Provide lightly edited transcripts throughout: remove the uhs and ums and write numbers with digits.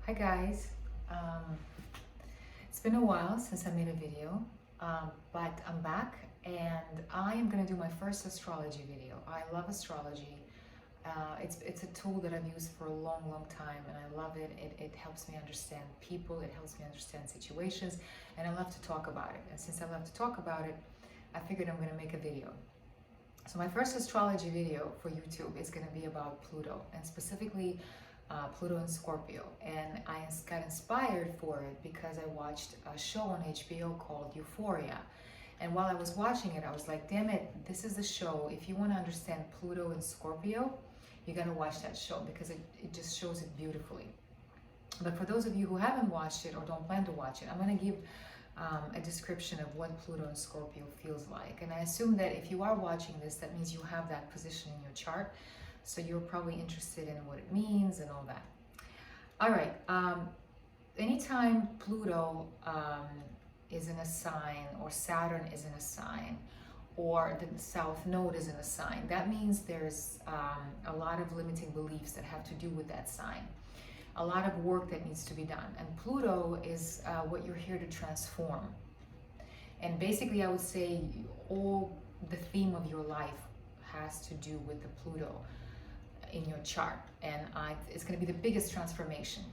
Hi guys, um, it's been a while since I made a video, but I'm back and I am going to do my first astrology video. I love astrology. It's a tool that I've used for a long time and I love it. It helps me understand people, it helps me understand situations, and I love to talk about it. And since I love to talk about it, I figured I'm going to make a video. So my first astrology video for YouTube is going to be about Pluto, and specifically Pluto and Scorpio. And I got inspired for it because I watched a show on HBO called Euphoria. And while I was watching it, I was like, damn it, this is the show. If you want to understand Pluto and Scorpio, you got to watch that show because it just shows it beautifully. But for those of you who haven't watched it or don't plan to watch it, I'm going to give a description of what Pluto and Scorpio feels like. And I assume that if you are watching this, that means you have that position in your chart. So you're probably interested in what it means and all that. All right. Anytime Pluto is in a sign, or Saturn is in a sign, or the South Node is in a sign, that means there's a lot of limiting beliefs that have to do with that sign. A lot of work that needs to be done. And Pluto is what you're here to transform. And basically, I would say all the theme of your life has to do with the Pluto in your chart. And it's going to be the biggest transformation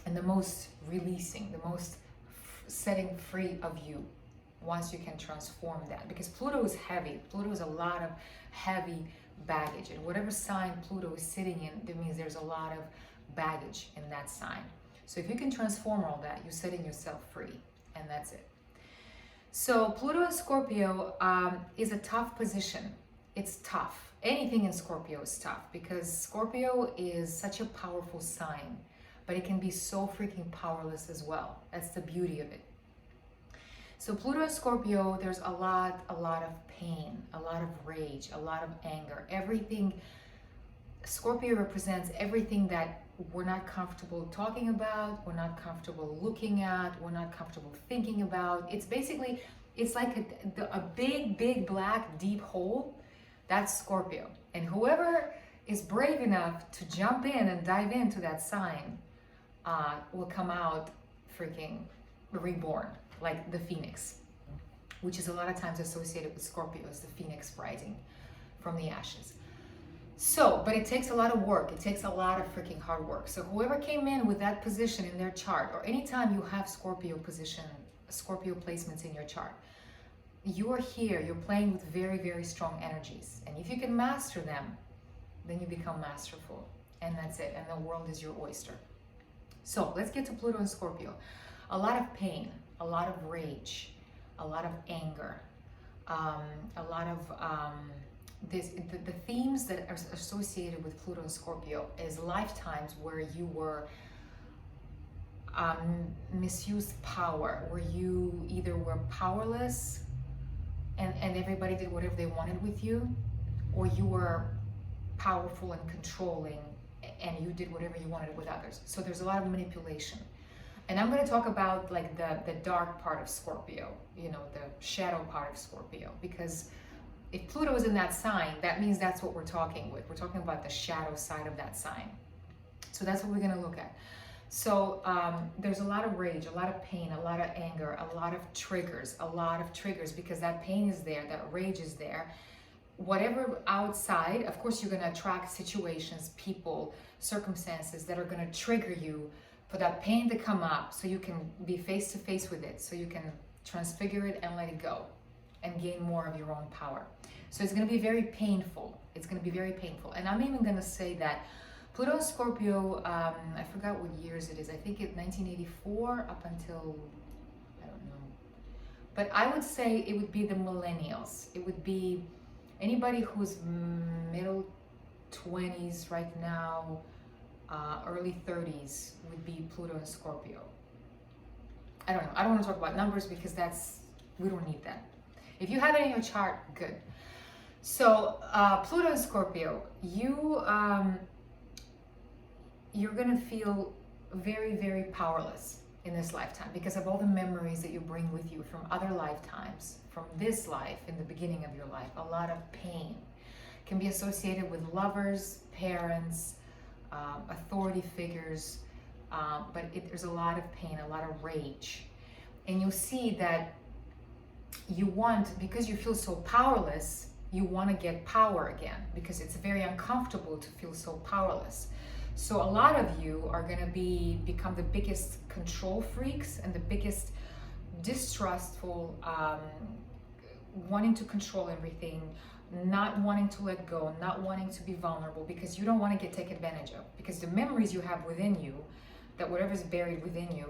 and the most releasing, the most setting free of you once you can transform that. Because Pluto is heavy. Pluto is a lot of heavy baggage. And whatever sign Pluto is sitting in, that means there's a lot of baggage in that sign. So if you can transform all that, you're setting yourself free, and that's it. So Pluto in Scorpio is a tough position. It's tough. Anything in Scorpio is tough because Scorpio is such a powerful sign, but it can be so freaking powerless as well. That's the beauty of it. So Pluto in Scorpio, there's a lot of pain, a lot of rage, a lot of anger, everything. Scorpio represents everything that we're not comfortable talking about, we're not comfortable looking at, we're not comfortable thinking about. It's basically, it's like a big black deep hole. That's Scorpio. And whoever is brave enough to jump in and dive into that sign will come out freaking reborn, like the phoenix, which is a lot of times associated with Scorpio as the phoenix rising from the ashes. So, but it takes a lot of work. It takes a lot of freaking hard work. So whoever came in with that position in their chart, or anytime you have Scorpio placements in your chart, you are here, you're playing with very strong energies. And if you can master them, then you become masterful. And that's it. And the world is your oyster. So let's get to Pluto and Scorpio. A lot of pain, a lot of rage, a lot of anger, a lot of the themes that are associated with Pluto and Scorpio is lifetimes where you were misused power, where you either were powerless and everybody did whatever they wanted with you, or you were powerful and controlling and you did whatever you wanted with others. So there's a lot of manipulation. And I'm going to talk about like the dark part of Scorpio, you know, the shadow part of Scorpio, because if Pluto is in that sign, that means that's what we're talking with. We're talking about the shadow side of that sign. So that's what we're going to look at. So there's a lot of rage, a lot of pain, a lot of anger, a lot of triggers, because that pain is there, that rage is there. Whatever outside, of course, you're going to attract situations, people, circumstances that are going to trigger you for that pain to come up so you can be face to face with it, so you can transfigure it and let it go and gain more of your own power. So it's going to be very painful. It's going to be very painful. And I'm even going to say that Pluto and Scorpio, I forgot what years it is. I think it's 1984 up until, I don't know. But I would say it would be the millennials. It would be anybody who's middle 20s right now, early 30s would be Pluto and Scorpio. I don't know. I don't want to talk about numbers because we don't need that. If you have it in your chart, good. So Pluto and Scorpio, you're gonna feel very powerless in this lifetime because of all the memories that you bring with you from other lifetimes, from this life, in the beginning of your life. A lot of pain can be associated with lovers, parents, authority figures, but there's a lot of pain, a lot of rage. And you'll see that you want, because you feel so powerless, you want to get power again, because it's very uncomfortable to feel so powerless. So a lot of you are going to become the biggest control freaks and the biggest distrustful, wanting to control everything, not wanting to let go, not wanting to be vulnerable, because you don't want to get taken advantage of. Because the memories you have within you, that whatever's buried within you,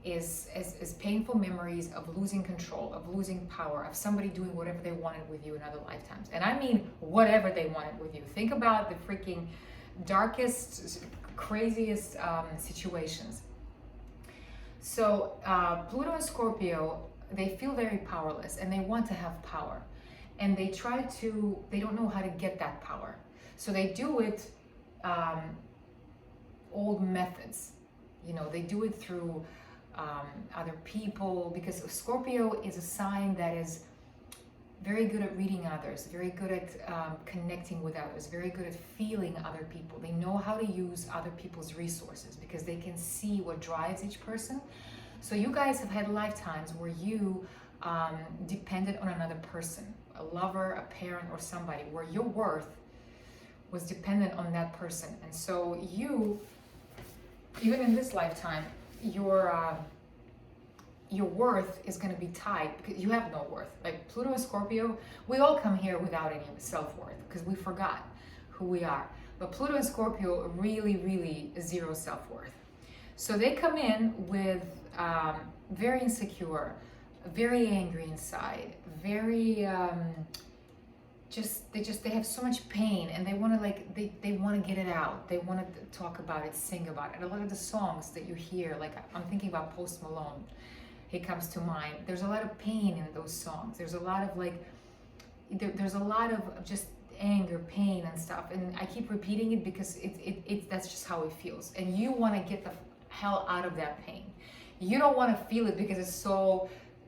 is painful memories of losing control, of losing power, of somebody doing whatever they wanted with you in other lifetimes. And I mean whatever they wanted with you. Think about the freaking darkest, craziest situations. So Pluto and Scorpio, they feel very powerless and they want to have power. And they don't know how to get that power. So they do it old methods. You know, they do it through other people, because Scorpio is a sign that is very good at reading others, very good at connecting with others, very good at feeling other people. They know how to use other people's resources because they can see what drives each person. So you guys have had lifetimes where you depended on another person, a lover, a parent, or somebody, where your worth was dependent on that person. And so you, even in this lifetime, your worth is going to be tied, because you have no worth. Like Pluto and Scorpio, we all come here without any self-worth because we forgot who we are. But Pluto and Scorpio really, really zero self-worth. So they come in with very insecure, very angry inside, very they have so much pain, and they want to they want to get it out. They want to talk about it, sing about it. And a lot of the songs that you hear, like I'm thinking about Post Malone, he comes to mind. There's a lot of pain in those songs. There's a lot of there's a lot of just anger, pain, and stuff. And I keep repeating it because that's just how it feels. And you want to get the hell out of that pain. You don't want to feel it because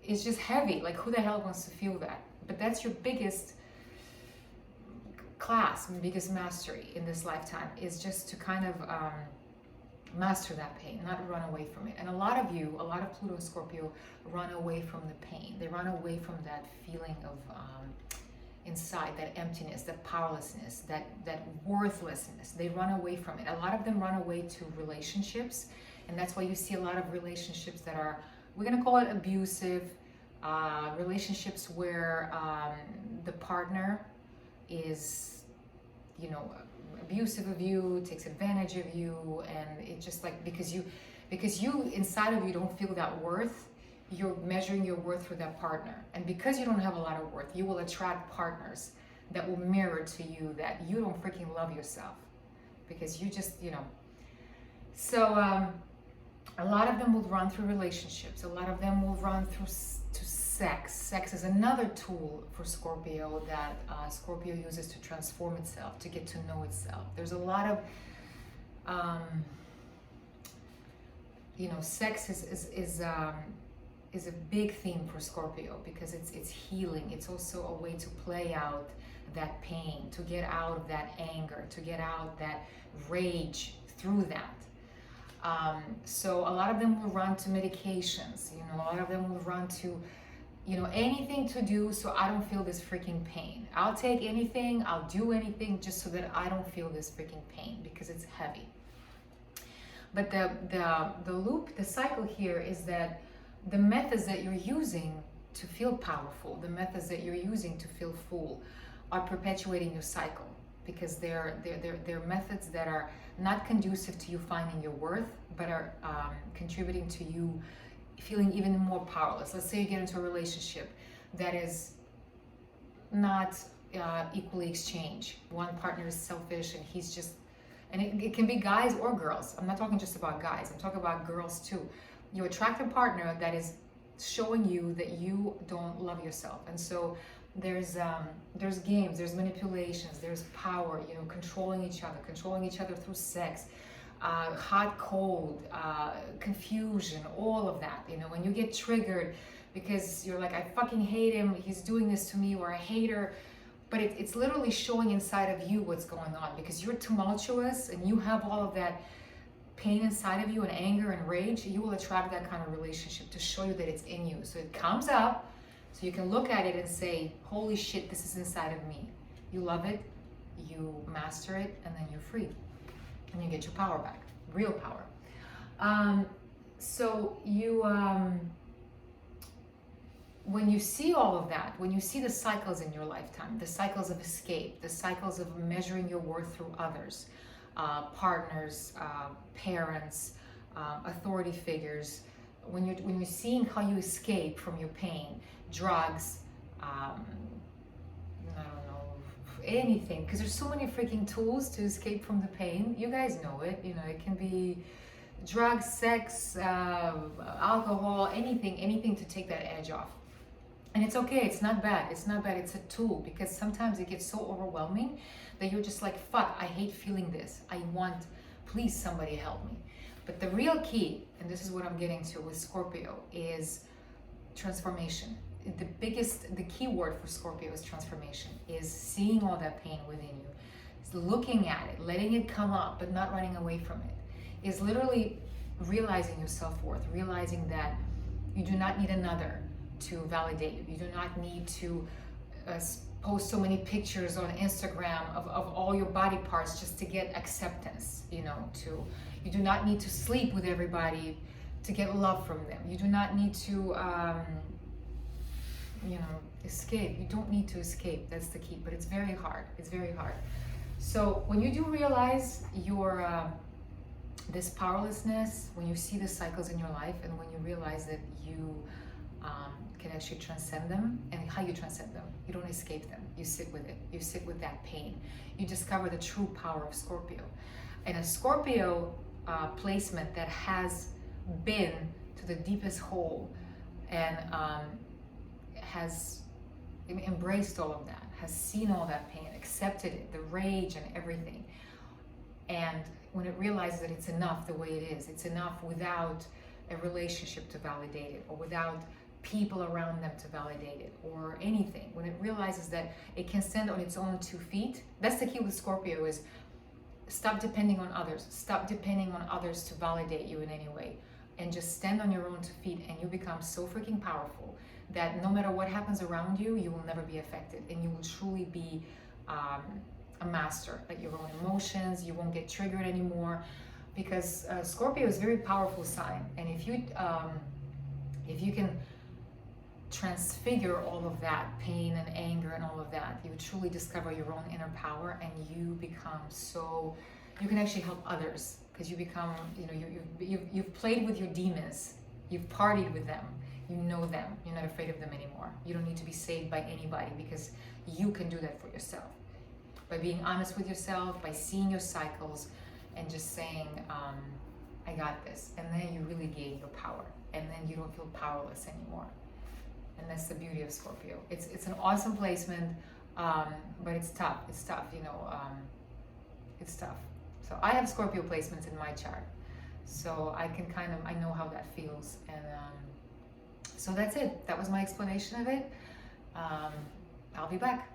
it's just heavy. Like, who the hell wants to feel that? But that's your biggest class, biggest mastery in this lifetime, is just to kind of master that pain, not run away from it. And a lot of Pluto and Scorpio run away from the pain. They run away from that feeling of inside, that emptiness, that powerlessness, that worthlessness. They run away from it. A lot of them run away to relationships, and that's why you see a lot of relationships that are, we're going to call it abusive, relationships where the partner is, abusive of you, takes advantage of you, and it just because you inside of you don't feel that worth, you're measuring your worth for that partner. And because you don't have a lot of worth, you will attract partners that will mirror to you that you don't freaking love yourself, because you just, So a lot of them will run through relationships. A lot of them will run through to sex. Sex is another tool for Scorpio that Scorpio uses to transform itself, to get to know itself. There's a lot of, sex is a big theme for Scorpio, because it's healing. It's also a way to play out that pain, to get out of that anger, to get out that rage through that. So a lot of them will run to medications, a lot of them will run to, anything to do so I don't feel this freaking pain. I'll take anything, I'll do anything just so that I don't feel this freaking pain, because it's heavy. But the cycle here is that the methods that you're using to feel powerful, the methods that you're using to feel full, are perpetuating your cycle, because they're methods that are not conducive to you finding your worth, but are contributing to you feeling even more powerless. Let's say you get into a relationship that is not equally exchanged. One partner is selfish, and he's just, and it can be guys or girls. I'm not talking just about guys, I'm talking about girls too. You attract a partner that is showing you that you don't love yourself. And so there's games, there's manipulations, there's power, controlling each other through sex, hot, cold, confusion, all of that. When you get triggered because you're like, I fucking hate him, he's doing this to me, or I hate her. But it's literally showing inside of you what's going on, because you're tumultuous and you have all of that pain inside of you and anger and rage, you will attract that kind of relationship to show you that it's in you. So it comes up, so you can look at it and say, holy shit, this is inside of me. You love it, you master it, and then you're free. And you get your power back, real power. So you, when you see all of that, when you see the cycles in your lifetime, the cycles of escape, the cycles of measuring your worth through others, partners, parents, authority figures, when you're seeing how you escape from your pain, drugs, I don't know, anything, because there's so many freaking tools to escape from the pain. You guys know it. You know, it can be drugs, sex, alcohol, anything to take that edge off. And it's okay, it's not bad, it's a tool, because sometimes it gets so overwhelming that you're just like, fuck, I hate feeling this. Please somebody help me. But the real key, and this is what I'm getting to with Scorpio, is transformation. The key word for Scorpio is transformation, is seeing all that pain within you, is looking at it, letting it come up, but not running away from it, is literally realizing your self-worth, realizing that you do not need another to validate you. You do not need to post so many pictures on Instagram of all your body parts just to get acceptance, you do not need to sleep with everybody to get love from them. You do not need to escape. You don't need to escape. That's the key. But it's very hard. It's very hard. So when you do realize your this powerlessness, when you see the cycles in your life, and when you realize that you can actually transcend them, and how you transcend them, you don't escape them. You sit with it. You sit with that pain. You discover the true power of Scorpio. And a Scorpio placement that has been to the deepest hole and has embraced all of that, has seen all that pain, accepted it, the rage and everything. And when it realizes that it's enough the way it is, it's enough without a relationship to validate it, or without people around them to validate it, or anything. When it realizes that it can stand on its own 2 feet, that's the key with Scorpio, is stop depending on others. Stop depending on others to validate you in any way, and just stand on your own 2 feet, and you become so freaking powerful that no matter what happens around you, you will never be affected, and you will truly be a master at your own emotions. You won't get triggered anymore, because Scorpio is a very powerful sign. And if you can transfigure all of that pain and anger and all of that, you truly discover your own inner power, and you become so, you can actually help others, because you become, you've played with your demons, you've partied with them, you know them, you're not afraid of them anymore. You don't need to be saved by anybody, because you can do that for yourself. By being honest with yourself, by seeing your cycles, and just saying, I got this. And then you really gain your power, and then you don't feel powerless anymore. And that's the beauty of Scorpio. It's an awesome placement, but it's tough. It's tough, it's tough. So I have Scorpio placements in my chart, so I can I know how that feels. And so that's it. That was my explanation of it. I'll be back.